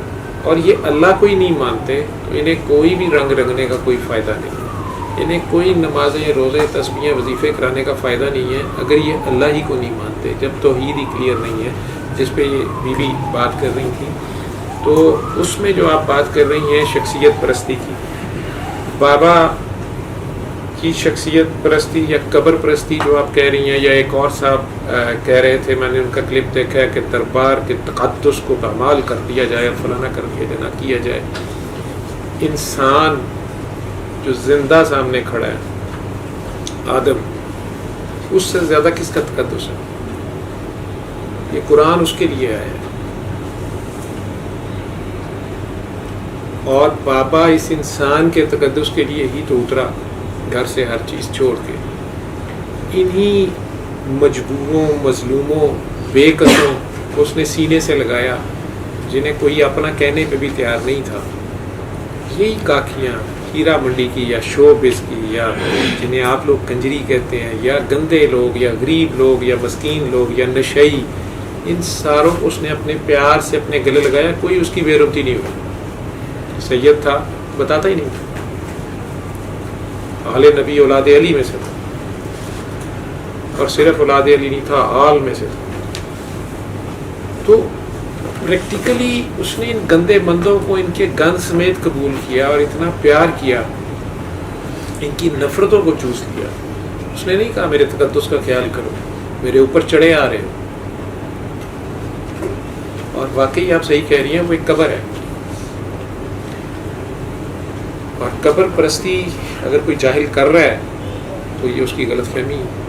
اور یہ اللہ کو ہی نہیں مانتے تو انہیں کوئی بھی رنگ رنگنے کا کوئی فائدہ نہیں ہے، انہیں کوئی نمازیں، روزے، تسبیحیں، وظیفے کرانے کا فائدہ نہیں ہے اگر یہ اللہ ہی کو نہیں مانتے، جب توحید ہی کلیئر نہیں ہے، جس پہ یہ بی بات کر رہی تھی۔ تو اس میں جو آپ بات کر رہی ہیں شخصیت پرستی کی، بابا کی شخصیت پرستی یا قبر پرستی جو آپ کہہ رہی ہیں، یا ایک اور صاحب کہہ رہے تھے، میں نے ان کا کلپ دیکھا ہے کہ دربار کے تقدس کو پامال کر دیا جائے، فلانا کر دیا جائے، نہ کیا جائے۔ انسان جو زندہ سامنے کھڑا ہے، آدم، اس سے زیادہ کس کا تقدس ہے؟ یہ قرآن اس کے لیے آیا ہے، اور بابا اس انسان کے تقدس کے لیے ہی تو اترا، گھر سے ہر چیز چھوڑ کے، انہی مجبوروں، مظلوموں، بے قصوں کو اس نے سینے سے لگایا، جنہیں کوئی اپنا کہنے پہ بھی تیار نہیں تھا۔ یہی کاکیاں ہیرا منڈی کی یا شو بز کی، یا جنہیں آپ لوگ کنجری کہتے ہیں، یا گندے لوگ، یا غریب لوگ، یا مسکین لوگ، یا نشئی، ان ساروں کو اس نے اپنے پیار سے اپنے گلے لگایا، کوئی اس کی بے رغبتی نہیں ہوئی۔ سید تھا، بتاتا ہی نہیں تھا، آل نبی اولاد علی میں سے تھا، اور صرف اولاد علی نہیں تھا، آل میں سے تھا۔ تو پریکٹیکلی اس نے ان گندے بندوں کو ان کے گند سمیت قبول کیا اور اتنا پیار کیا، ان کی نفرتوں کو چوس لیا۔ اس نے نہیں کہا میرے تقدس کا خیال کرو، میرے اوپر چڑھے آ رہے ہو۔ اور واقعی آپ صحیح کہہ رہی ہیں، وہ ایک قبر ہے، اور قبر پرستی اگر کوئی جاہل کر رہا ہے تو یہ اس کی غلط فہمی ہے۔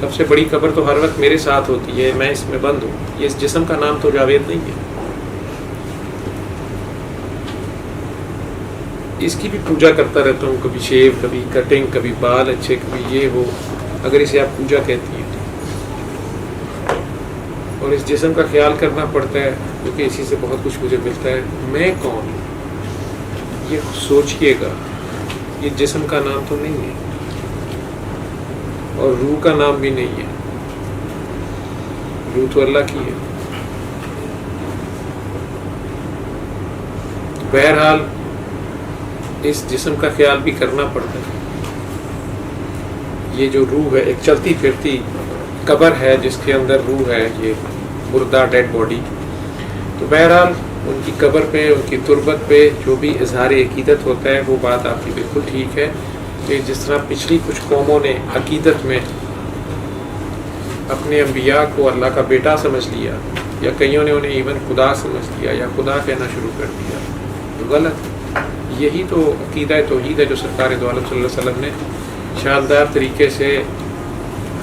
سب سے بڑی قبر تو ہر وقت میرے ساتھ ہوتی ہے، میں اس میں بند ہوں، یہ اس جسم کا نام تو جاوید نہیں ہے، اس کی بھی پوجا کرتا رہتا ہوں، کبھی شیو، کبھی کٹنگ، کبھی بال اچھے، کبھی یہ وہ، اگر اسے آپ پوجا کہتی ہیں، اور اس جسم کا خیال کرنا پڑتا ہے کیونکہ اسی سے بہت کچھ مجھے ملتا ہے۔ میں کون ہوں یہ سوچئے گا، یہ جسم کا نام تو نہیں ہے، اور روح کا نام بھی نہیں ہے، روح تو اللہ کی ہے۔ بہرحال اس جسم کا خیال بھی کرنا پڑتا ہے۔ یہ جو روح ہے ایک چلتی پھرتی قبر ہے جس کے اندر روح ہے، یہ مردہ ڈیڈ باڈی۔ تو بہرحال ان کی قبر پہ، ان کی تربت پہ جو بھی اظہار عقیدت ہوتا ہے، وہ بات آپ کی بالکل ٹھیک ہے کہ جس طرح پچھلی کچھ قوموں نے عقیدت میں اپنے انبیاء کو اللہ کا بیٹا سمجھ لیا، یا کئیوں نے انہیں ایون خدا سمجھ لیا، یا خدا کہنا شروع کر دیا، تو غلط۔ یہی تو عقیدہ توحید ہے جو سرکار دو عالم صلی اللہ علیہ وسلم نے شاندار طریقے سے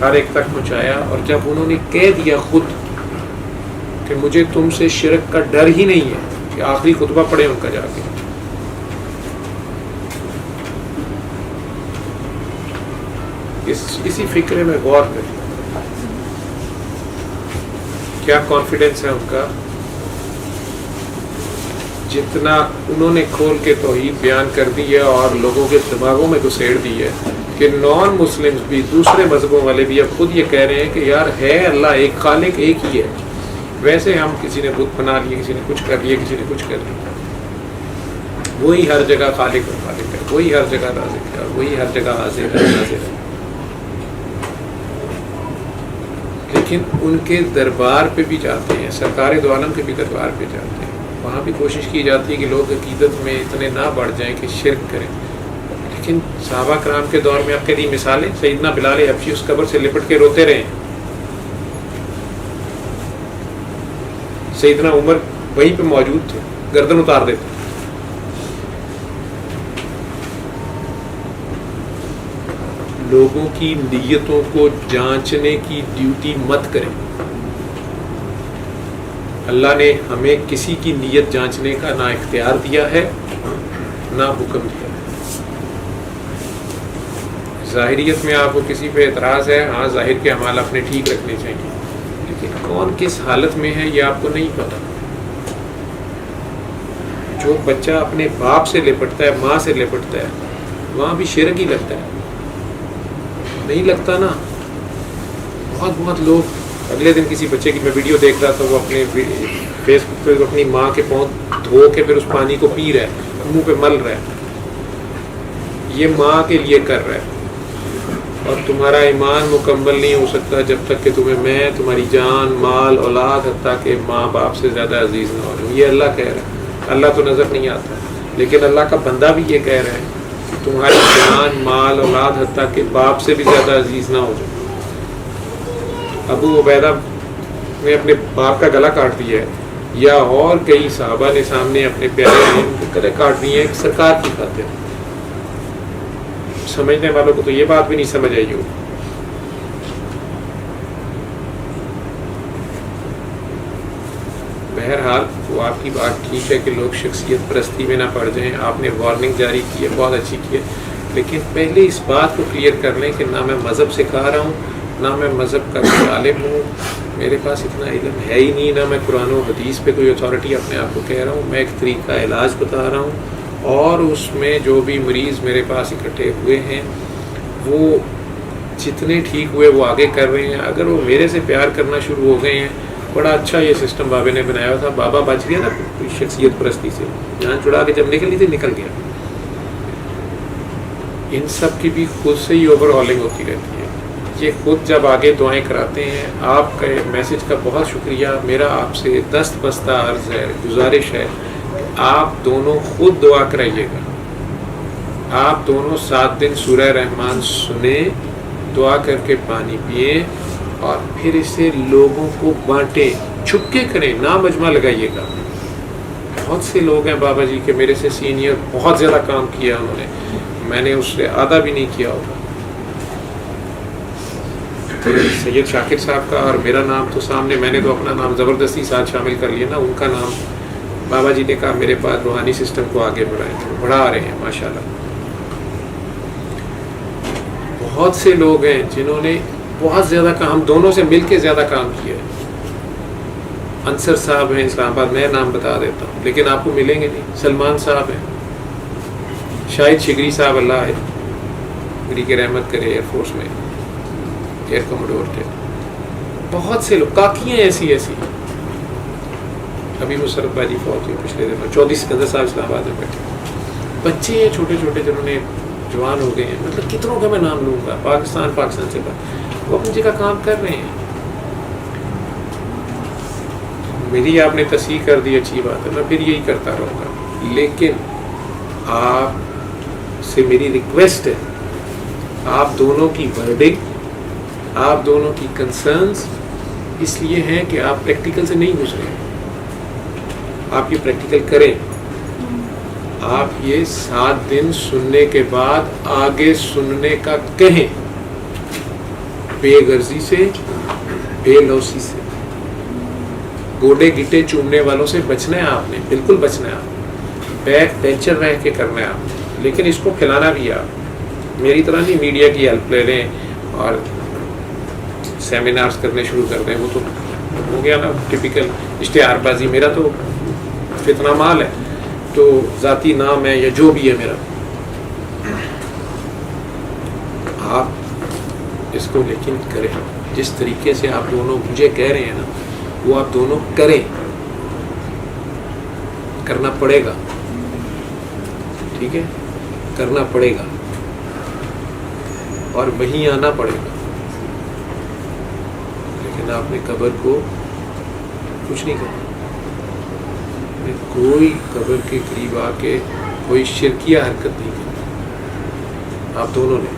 ہر ایک تک پہنچایا، اور جب انہوں نے کہہ دیا خود کہ مجھے تم سے شرک کا ڈر ہی نہیں ہے، کہ آخری خطبہ پڑھے ان کا جا کے، اسی فکرے میں غور کریں، کیا کانفیڈنس ہے ان کا، جتنا انہوں نے کھول کے توحید بیان کر دی ہے اور لوگوں کے دماغوں میں گھسیڑ دی ہے کہ نان مسلمز بھی، دوسرے مذہبوں والے بھی اب خود یہ کہہ رہے ہیں کہ یار ہے اللہ ایک، خالق ایک ہی ہے، ویسے ہم کسی نے بت بنا لیے، کسی نے کچھ کر لیا، کسی نے کچھ کر لیا، وہی ہر جگہ خالق اور خالق ہے، وہی ہر جگہ رازق ہے، اور وہی ہر جگہ حاضر ہے، ناظر ہے۔ لیکن ان کے دربار پہ بھی جاتے ہیں، سرکار دو عالم کے بھی دربار پہ جاتے ہیں، وہاں بھی کوشش کی جاتی ہے کہ لوگ عقیدت میں اتنے نہ بڑھ جائیں کہ شرک کریں۔ لیکن صحابہ کرام کے دور میں آپ کے لیے مثالیں، سیدنا بلال حبشی اس قبر سے لپٹ کے روتے رہے، سیدنا عمر وہیں پہ موجود تھے، گردن اتار دیتے، لوگوں کی نیتوں کو جانچنے کی ڈیوٹی مت کریں. اللہ نے ہمیں کسی کی نیت جانچنے کا نہ اختیار دیا ہے نہ حکم دیا ہے. ظاہریت میں آپ کو کسی پہ اعتراض ہے, ہاں ظاہر کے اعمال اپنے ٹھیک رکھنے چاہیے, لیکن کون کس حالت میں ہے یہ آپ کو نہیں پتا. جو بچہ اپنے باپ سے لپٹتا ہے, ماں سے لپٹتا ہے, وہاں بھی شرک ہی لگتا ہے, نہیں لگتا نا. بہت لوگ, اگلے دن کسی بچے کی میں ویڈیو دیکھ رہا تھا, وہ اپنے فیس بک پہ اپنی ماں کے پاؤں دھو کے پھر اس پانی کو پی رہا ہے, منہ پہ مل رہا ہے. یہ ماں کے لیے کر رہا ہے. اور تمہارا ایمان مکمل نہیں ہو سکتا جب تک کہ تمہیں میں تمہاری جان, مال, اولاد, حتیٰ کہ ماں باپ سے زیادہ عزیز نہ ہو جاؤں. یہ اللہ کہہ رہا ہے. اللہ تو نظر نہیں آتا, لیکن اللہ کا بندہ بھی یہ کہہ رہا ہے کہ تمہاری جان, مال, اولاد, حتیٰ کہ باپ سے بھی زیادہ عزیز نہ ہو جاؤ. ابو عبیدہ نے اپنے باپ کا گلا کاٹ دیا ہے, یا اور کئی صحابہ نے سامنے اپنے پیارے گلے کاٹ دیے ہیں سرکار کی خاطر. سمجھنے والوں کو تو یہ بات بھی نہیں سمجھ آئی ہو. بہرحال وہ آپ کی بات ٹھیک ہے کہ لوگ شخصیت پرستی میں نہ پڑ جائیں. آپ نے وارننگ جاری کی ہے, بہت اچھی کی ہے, لیکن پہلے اس بات کو کلیئر کر لیں کہ نہ میں مذہب سکھا رہا ہوں, نہ میں مذہب کا کوئی عالم ہوں, میرے پاس اتنا علم ہے ہی نہیں, نہ میں قرآن و حدیث پہ کوئی اتھارٹی اپنے آپ کو کہہ رہا ہوں. میں ایک طریقہ علاج بتا رہا ہوں, اور اس میں جو بھی مریض میرے پاس اکٹھے ہوئے ہیں وہ جتنے ٹھیک ہوئے وہ آگے کر رہے ہیں. اگر وہ میرے سے پیار کرنا شروع ہو گئے ہیں, بڑا اچھا یہ سسٹم بابے نے بنایا تھا. بابا بچ گیا تھا کوئی شخصیت پرستی سے, جان چھڑا کے جب نکلی تھی نکل گیا. ان سب کی بھی خود سے ہی اوور ہالنگ ہوتی رہتی ہے. یہ خود جب آگے دعائیں کراتے ہیں. آپ کے میسج کا بہت شکریہ. میرا آپ سے دست بستہ عرض ہے, گزارش ہے, آپ دونوں خود دعا کرائیے گا. آپ دونوں 7 دن سورہ رحمان سنیں, دعا کر کے پانی پئیں, اور پھر اسے لوگوں کو بانٹیں. چھپ کے کریں, نہ مجمع لگائیے گا. بہت سے لوگ ہیں بابا جی کے میرے سے سینئر, بہت زیادہ کام کیا انہوں نے, میں نے اس سے آدھا بھی نہیں کیا ہوگا. سید شاکر صاحب کا اور میرا نام تو سامنے, میں نے تو اپنا نام زبردستی ساتھ شامل کر لیا نا. ان کا نام بابا جی نے کہا میرے پاس روحانی سسٹم کو آگے بڑھائیں, بڑھا رہے ہیں ماشاءاللہ. بہت سے لوگ ہیں جنہوں نے بہت زیادہ کام, ہم دونوں سے مل کے زیادہ کام کیا ہے. انصر صاحب ہیں اسلام آباد, میں نام بتا دیتا ہوں لیکن آپ کو ملیں گے نہیں. سلمان صاحب ہیں, شاہد شگری صاحب, اللہ ہے میری کی رحمت کرے, ایئر فورس میں ایئر کموڈور تھے. بہت سے لوگ, کاکیاں ایسی ابھی مشرف باجی فوت ہوئی پچھلے دنوں. چودھری سکندر صاحب اسلام آباد میں بیٹھے. بچے ہیں چھوٹے چھوٹے جنہوں نے جوان ہو گئے ہیں, مطلب کتنوں کا میں نام لوں گا. پاکستان سے وہ اپنی جگہ کام کر رہے ہیں. میری آپ نے تصحیح کر دی, اچھی بات ہے, میں پھر یہی کرتا رہوں گا. لیکن آپ سے میری ریکویسٹ ہے, آپ دونوں کی ورڈنگ, آپ دونوں کی کنسرنز اس لیے ہیں کہ آپ پریکٹیکل سے نہیں گزرے. آپ یہ پریکٹیکل کریں. آپ یہ 7 دن سننے کے بعد آگے سننے کا کہیں, بے غرضی سے, بے لوسی سے. گوڈے گٹے چومنے والوں سے بچنا ہے آپ نے, بالکل بچنا ہے. آپ بیک بینچر رہ کے کرنا ہے آپ, لیکن اس کو پھیلانا بھی ہے. آپ میری طرح نہیں میڈیا کی ہیلپ لے لیں اور سیمینارز کرنے شروع کر دیں. وہ تو ہو گیا نا ٹپیکل اشتہار بازی. میرا تو فتنہ مال ہے, تو ذاتی نام ہے یا جو بھی ہے میرا. آپ اس کو لیکن کریں جس طریقے سے آپ دونوں مجھے کہہ رہے ہیں نا, وہ آپ دونوں کریں. کرنا پڑے گا, ٹھیک ہے, کرنا پڑے گا, اور وہیں آنا پڑے گا. لیکن آپ نے قبر کو کچھ نہیں کرنا. کوئی قبر کے قریب آ کے کوئی شرکیہ حرکت نہیں کی آپ دونوں نے.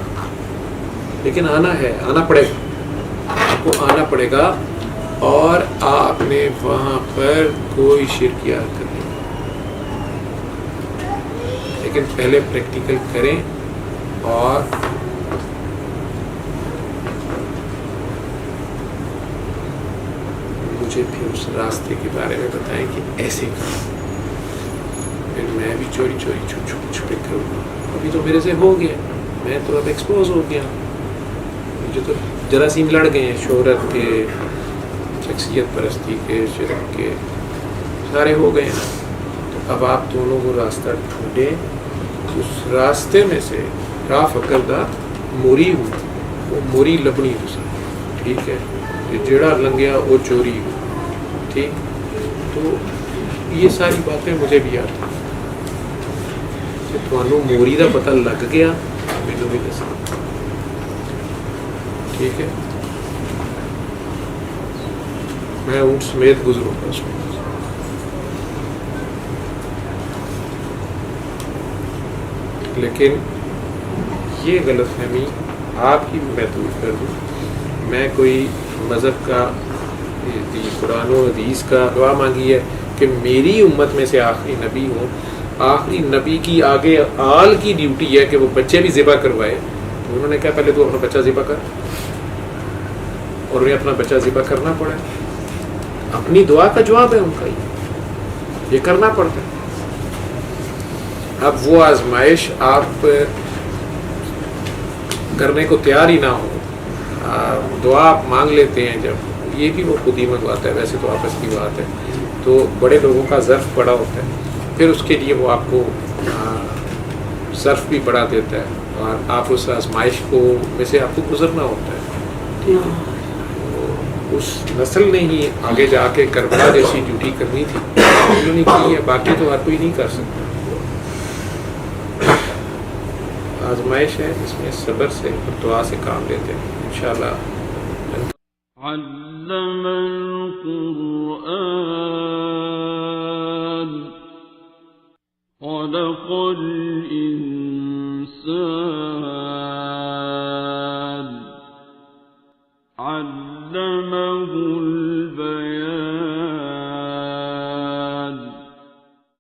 لیکن آنا ہے, آنا پڑے گا, آپ کو آنا پڑے گا, اور آپ نے وہاں پر کوئی شرکیہ حرکت نہیں. لیکن پہلے پریکٹیکل کریں, اور مجھے پھر اس راستے کے بارے میں بتائیں کہ ایسے کرو، پھر میں بھی چوری چوری چھپے کروں گا. ابھی تو میرے سے ہو گیا، میں تو اب ایکسپوز ہو گیا، مجھے تو جراثیم لڑ گئے ہیں، شہرت کے، شخصیت پرستی کے، شرک کے، سارے ہو گئے ہیں. تو اب آپ دونوں وہ راستہ ڈھونڈیں. اس راستے میں سے راہ فقردہ موری ہوں، وہ موری لبنی دوسرا، ٹھیک ہے، جیڑا لنگیا وہ چوری ہو. ٹھیک، تو یہ ساری باتیں مجھے بھی یاد ہیں. تھانوں موری دا پتہ لگ گیا، مینوں بھی دسو. ٹھیک ہے، میں اونٹ سمیت گزروں گا اس میں. لیکن یہ غلط فہمی آپ کی میں دور کر دوں. میں کوئی مذہب کا، قرآن و حدیث کا دعا مانگی ہے کہ میری امت میں سے آخری نبی ہوں. آخری نبی کی آگے آل کی ڈیوٹی ہے کہ وہ بچے بھی ذبح کروائے. تو انہوں نے کہا پہلے تو اپنا بچہ ذبح کر، اور انہیں اپنا بچہ ذبح کرنا پڑا. اپنی دعا کا جواب ہے ان کا، یہ کرنا پڑتا ہے. اب وہ آزمائش آپ کرنے کو تیار ہی نہ ہو، دعا آپ مانگ لیتے ہیں جب، یہ بھی وہ خود ہی منگواتا ہے. ویسے تو آپس کی بات ہے، تو بڑے لوگوں کا ظرف بڑا ہوتا ہے، پھر اس کے لیے وہ آپ کو ظرف بھی بڑھا دیتا ہے، اور آپ اس آزمائش کو میں سے آپ کو گزرنا ہوتا ہے. اس نسل نے ہی آگے جا کے کربلا جیسی ڈیوٹی کرنی تھی، انہوں نے کی ہے. باقی تو ہر کوئی نہیں کر سکتا. آزمائش ہے، اس میں صبر سے اور دعا سے کام لیتے ہیں انشاءاللہ. علم القرآن خلق الإنسان علمه